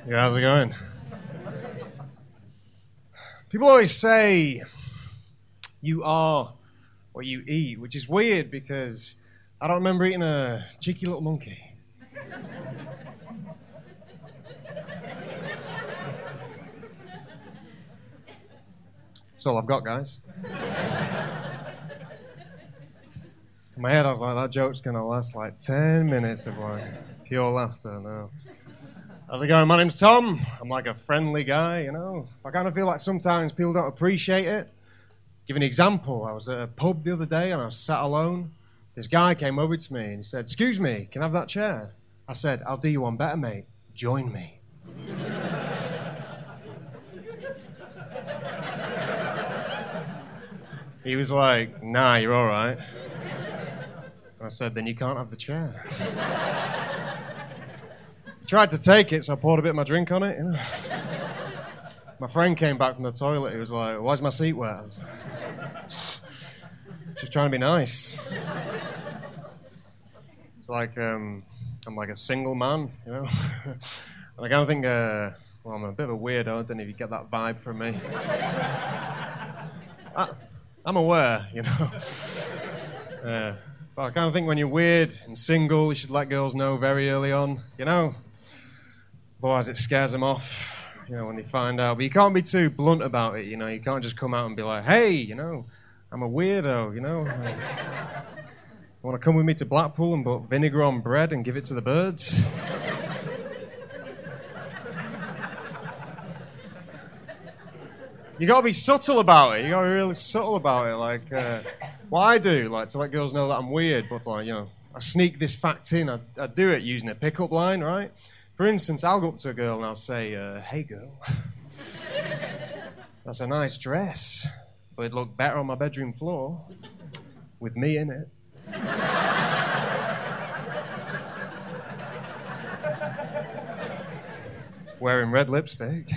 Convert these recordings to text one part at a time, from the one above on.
Yeah, how's it going? People always say you are what you eat, which is weird because I don't remember eating a cheeky little monkey. That's all I've got, guys. In my head, I was like, that joke's going to last like 10 minutes of like pure laughter. No. How's it going? My name's Tom. I'm like a friendly guy, you know. I kind of feel like sometimes people don't appreciate it. Give an example. I was at a pub the other day and I was sat alone. This guy came over to me and he said, "Excuse me, can I have that chair?" I said, "I'll do you one better, mate. Join me." He was like, "Nah, you're all right." I said, "Then you can't have the chair." Tried to take it, so I poured a bit of my drink on it. You know. My friend came back from the toilet. He was like, "Why's my seat wet?" I was like, just trying to be nice. It's like I'm like a single man, you know. And I kind of think, well, I'm a bit of a weirdo. I don't know if you get that vibe from me. I'm aware, you know. But I kind of think when you're weird and single, you should let girls know very early on, you know. Otherwise, it scares them off, you know, when they find out. But you can't be too blunt about it, you know. You can't just come out and be like, "Hey, you know, I'm a weirdo, you know. You want to come with me to Blackpool and put vinegar on bread and give it to the birds?" You got to be subtle about it. You got to be really subtle about it. Like, what I do, like, to let girls know that I'm weird, but, like, you know, I sneak this fact in. I do it using a pickup line, right? For instance, I'll go up to a girl and I'll say, "Hey, girl, that's a nice dress, but it'd look better on my bedroom floor with me in it." Wearing red lipstick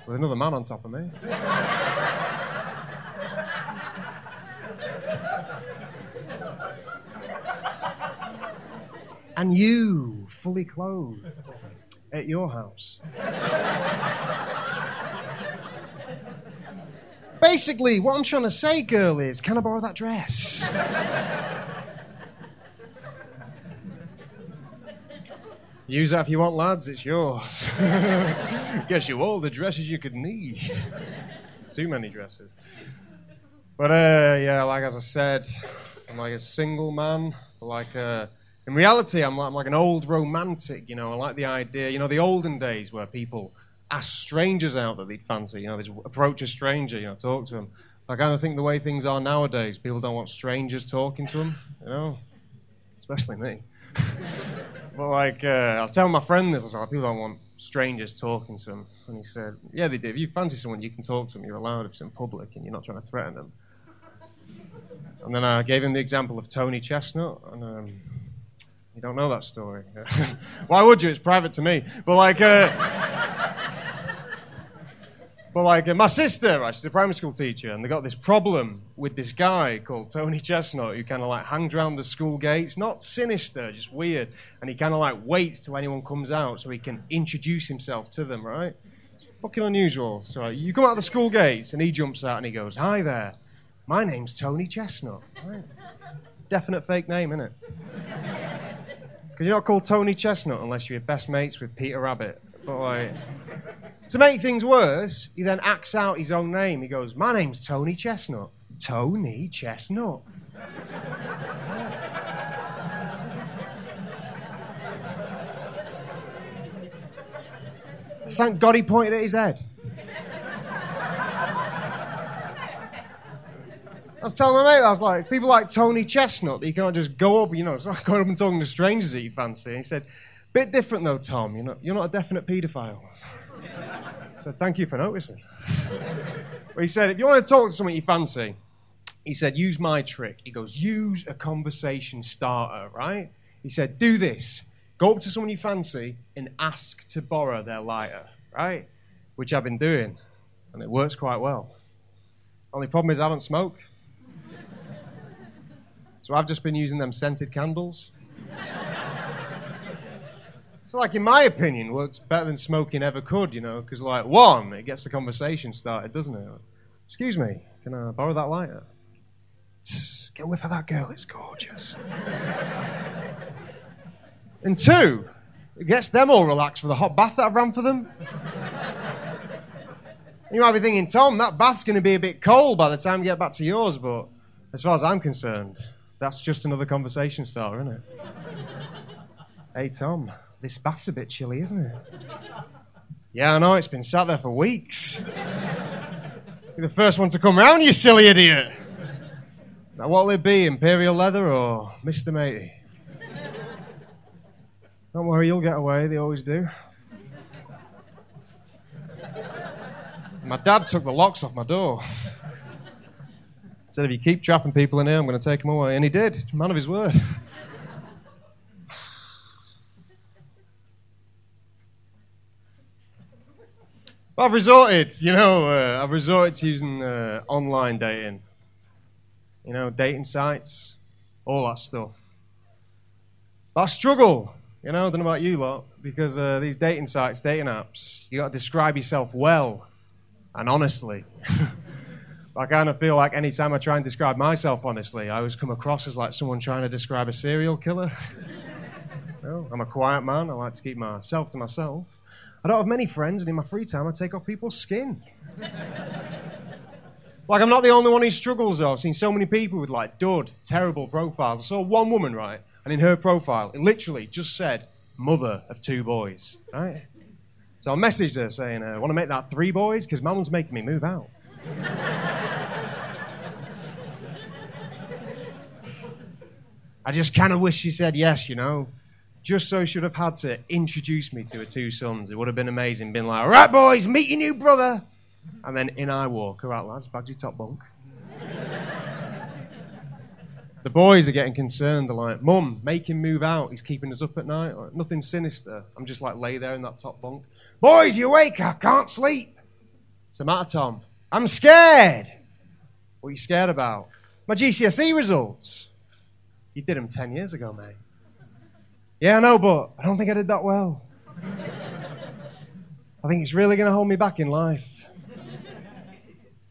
with another man on top of me. And you, fully clothed, at your house. Basically, what I'm trying to say, girl, is, can I borrow that dress? Use that if you want, lads, it's yours. Guess you all the dresses you could need. Too many dresses. But, yeah, like as I said, I'm like a single man, like in reality, I'm like an old romantic, you know. I like the idea, you know, the olden days where people ask strangers out that they'd fancy, you know, they'd approach a stranger, you know, talk to them. I kind of think the way things are nowadays, people don't want strangers talking to them, you know, especially me. But like, I was telling my friend this, I was like, people don't want strangers talking to them. And he said, "Yeah, they do. If you fancy someone, you can talk to them. You're allowed if it's in public and you're not trying to threaten them." And then I gave him the example of Tony Chestnut, and you don't know that story. Why would you? It's private to me. But like, my sister, right, she's a primary school teacher, and they got this problem with this guy called Tony Chestnut who kind of like hangs around the school gates, not sinister, just weird, and he kind of like waits till anyone comes out so he can introduce himself to them, right? It's fucking unusual. So you come out the school gates, and he jumps out and he goes, "Hi there, my name's Tony Chestnut." Right? Definite fake name, innit? Because you're not called Tony Chestnut unless you're best mates with Peter Rabbit. But like, to make things worse, he then acts out his own name. He goes, "My name's Tony Chestnut." Tony Chestnut. Thank God he pointed at his head. I was telling my mate, I was like, people like Tony Chestnut, that you can't just go up, you know, it's not going up and talking to strangers that you fancy. And he said, "Bit different though, Tom, you're not a definite paedophile." I said, "Thank you for noticing." But he said, if you want to talk to someone you fancy, he said, use my trick. He goes, use a conversation starter, right? He said, do this. Go up to someone you fancy and ask to borrow their lighter, right? Which I've been doing, and it works quite well. Only problem is I don't smoke. So I've just been using them scented candles. So, like, in my opinion, works better than smoking ever could, you know, because, like, one, it gets the conversation started, doesn't it? Excuse me, can I borrow that lighter? Get a whiff of that girl, it's gorgeous. And two, it gets them all relaxed for the hot bath that I've ran for them. You might be thinking, Tom, that bath's going to be a bit cold by the time you get back to yours, but as far as I'm concerned, that's just another conversation starter, isn't it? Hey, Tom, this bath's a bit chilly, isn't it? Yeah, I know, it's been sat there for weeks. You're the first one to come round, you silly idiot. Now, what'll it be, Imperial Leather or Mr. Matey? Don't worry, you'll get away, they always do. My dad took the locks off my door. Said, if you keep trapping people in here, I'm going to take them away. And he did. Man of his word. But I've resorted to using online dating. You know, dating sites, all that stuff. But I struggle, you know, I don't know about you lot, because these dating sites, dating apps, you got to describe yourself well and honestly. I kind of feel like any time I try and describe myself honestly, I always come across as like someone trying to describe a serial killer. No, I'm a quiet man. I like to keep myself to myself. I don't have many friends, and in my free time, I take off people's skin. Like, I'm not the only one who struggles, though. I've seen so many people with, like, dud, terrible profiles. I saw one woman, right, and in her profile, it literally just said, mother of 2 boys, right? So I messaged her saying, want to make that 3 boys? Because Mum's making me move out. I just kind of wish she said yes, you know. Just so she would have had to introduce me to her 2 sons. It would have been amazing. Been like, all right, boys, meet your new brother. And then in I walk. All right, lads, bag your top bunk. The boys are getting concerned. They're like, Mum, make him move out. He's keeping us up at night. Like, nothing sinister. I'm just like, lay there in that top bunk. Boys, you awake? I can't sleep. What's the matter, Tom? I'm scared. What are you scared about? My GCSE results. You did them 10 years ago, mate. Yeah, I know, but I don't think I did that well. I think it's really going to hold me back in life.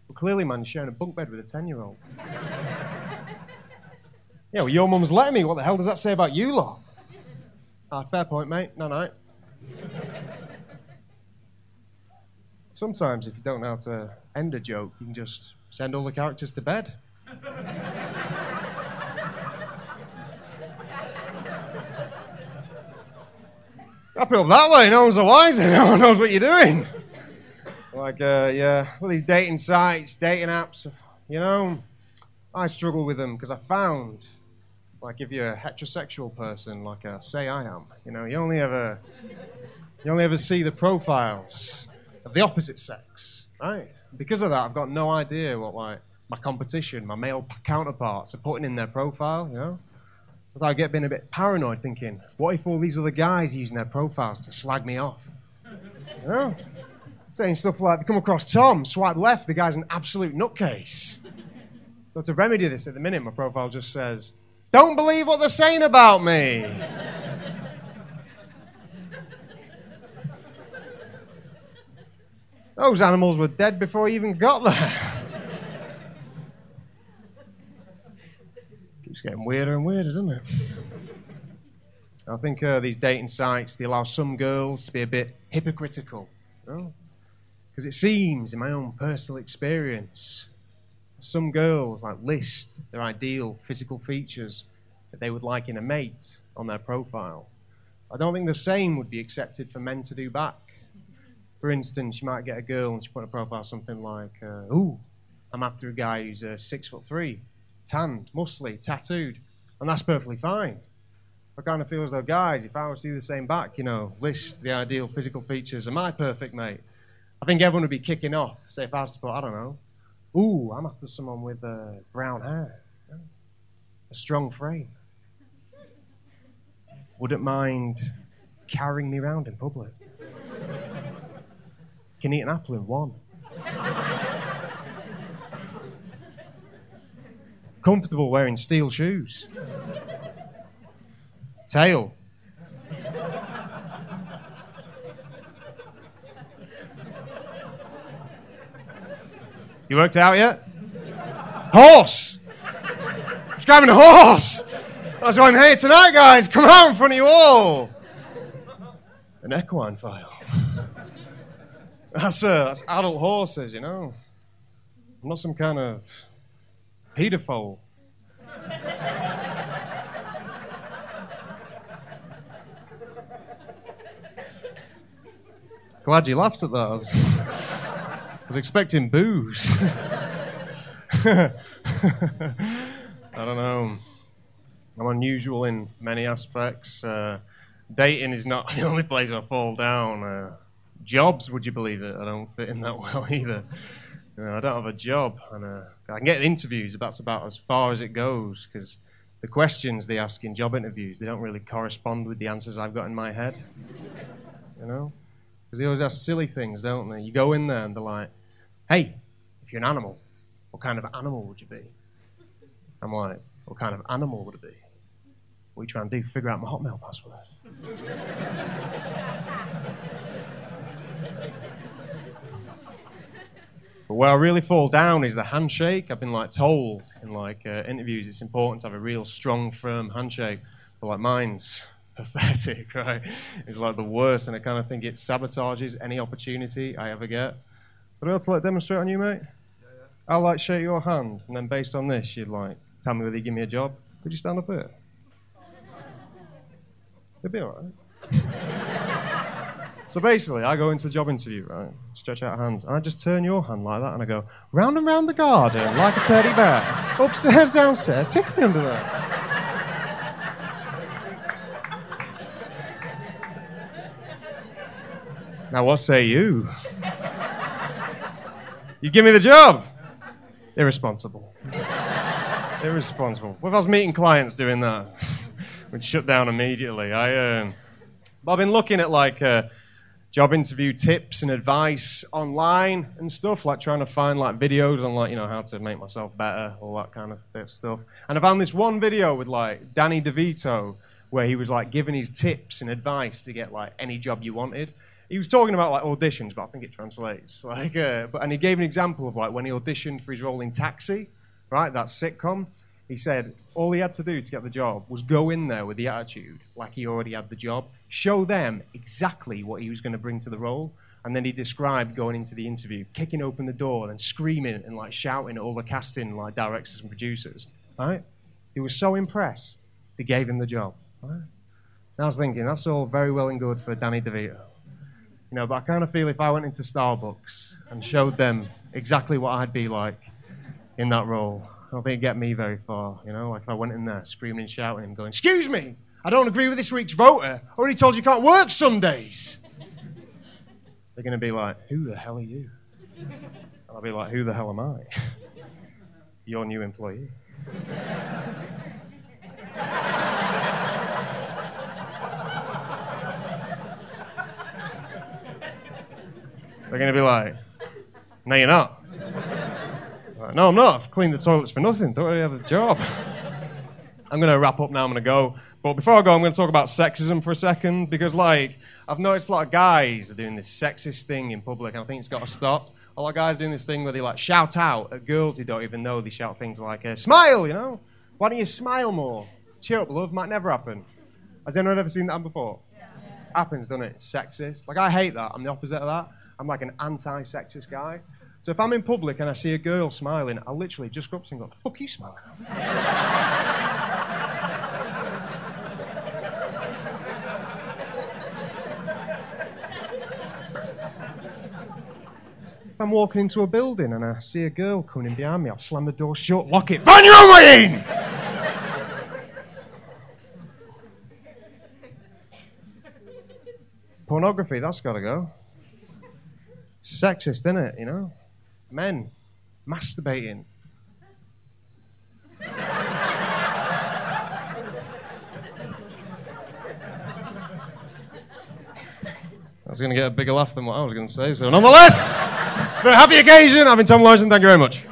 But clearly, man, you're sharing a bunk bed with a 10-year-old. Yeah, well, your mum's letting me. What the hell does that say about you lot? Ah, fair point, mate. No. Sometimes, if you don't know how to end a joke, you can just send all the characters to bed. Wrap it up that way. No one's the wiser. No one knows what you're doing. Like, yeah, well, these dating sites, dating apps, you know, I struggle with them because I found, like, if you're a heterosexual person, like say I am, you know, you only ever see the profiles of the opposite sex, right? Because of that, I've got no idea what, like, my competition, my male counterparts are putting in their profile, you know? So I get being a bit paranoid, thinking, what if all these other guys are using their profiles to slag me off? You know? Saying stuff like, they come across Tom, swipe left, the guy's an absolute nutcase. So to remedy this at the minute, my profile just says, don't believe what they're saying about me. Those animals were dead before I even got there. Keeps getting weirder and weirder, doesn't it? I think these dating sites, they allow some girls to be a bit hypocritical. Because it seems, in my own personal experience, some girls like list their ideal physical features that they would like in a mate on their profile. I don't think the same would be accepted for men to do back. For instance, you might get a girl and she put on a profile something like, ooh, I'm after a guy who's 6'3", tanned, muscly, tattooed, and that's perfectly fine. I kind of feel as though, guys, if I was to do the same back, you know, list the ideal physical features of my perfect mate, I think everyone would be kicking off. Say if I was to put, I don't know, ooh, I'm after someone with brown hair, a strong frame. Wouldn't mind carrying me around in public. Can eat an apple in one. Comfortable wearing steel shoes. Tail. You worked it out yet? Horse! I was driving a horse! That's why I'm here tonight, guys. Come out in front of you all. An equine file. That's adult horses, you know. I'm not some kind of pedophile. Glad you laughed at that. I was expecting booze. I don't know. I'm unusual in many aspects. Dating is not the only place I fall down. Jobs, would you believe it? I don't fit in that well either. You know, I don't have a job, and I can get interviews, but that's about as far as it goes, because the questions they ask in job interviews, they don't really correspond with the answers I've got in my head. You know? Because they always ask silly things, don't they? You go in there and they're like, hey, if you're an animal, what kind of animal would you be? I'm like, what kind of animal would it be? What are you trying to do? Figure out my Hotmail password. But where I really fall down is the handshake. I've been told in interviews it's important to have a real strong, firm handshake. But mine's pathetic, right? It's the worst, and I kind of think it sabotages any opportunity I ever get. Would I able to demonstrate on you, mate? Yeah. I'll shake your hand, and then based on this, you'd tell me whether you give me a job. Could you stand up here? It'd be all right. So basically, I go into the job interview, right? Stretch out hands, and I just turn your hand like that, and I go round and round the garden like a teddy bear, upstairs, downstairs, tickling under there. Now, what say you? You give me the job. Irresponsible. Irresponsible. What if I was meeting clients doing that? We'd shut down immediately. But I've been looking at job interview tips and advice online and stuff, trying to find videos on how to make myself better, all that kind of stuff. And I found this one video with Danny DeVito where he was giving his tips and advice to get any job you wanted. He was talking about auditions, but I think it translates. And he gave an example of when he auditioned for his role in Taxi, right? That sitcom. He said all he had to do to get the job was go in there with the attitude like he already had the job, show them exactly what he was going to bring to the role, and then he described going into the interview, kicking open the door and screaming and shouting at all the casting directors and producers. Right? He was so impressed, they gave him the job. Right? And I was thinking that's all very well and good for Danny DeVito. You know, but I kind of feel if I went into Starbucks and showed them exactly what I'd be like in that role, I don't think it'd get me very far, you know? If I went in there screaming and shouting and going, excuse me, I don't agree with this week's rota. I already told you can't work Sundays. They're going to be like, who the hell are you? And I'll be like, who the hell am I? Your new employee. They're going to be like, no, you're not. Like, no, I'm not. I've cleaned the toilets for nothing. Don't really have a job. I'm going to wrap up now. I'm going to go. But before I go, I'm going to talk about sexism for a second, because, I've noticed a lot of guys are doing this sexist thing in public, and I think it's got to stop. A lot of guys doing this thing where they, shout out at girls who don't even know. They shout things like, smile, you know? Why don't you smile more? Cheer up, love. Might never happen. Has anyone ever seen that before? Yeah. Happens, doesn't it? It's sexist. I hate that. I'm the opposite of that. I'm an anti-sexist guy. So if I'm in public and I see a girl smiling, I'll literally just go up to her and go, the fuck are you smiling If I'm walking into a building and I see a girl coming in behind me, I'll slam the door shut, lock it, find your own way in! Pornography, that's got to go. Sexist, isn't it, you know? Men masturbating. I was going to get a bigger laugh than what I was going to say, so nonetheless, it's been a happy occasion. I've been Tom Lawson, thank you very much.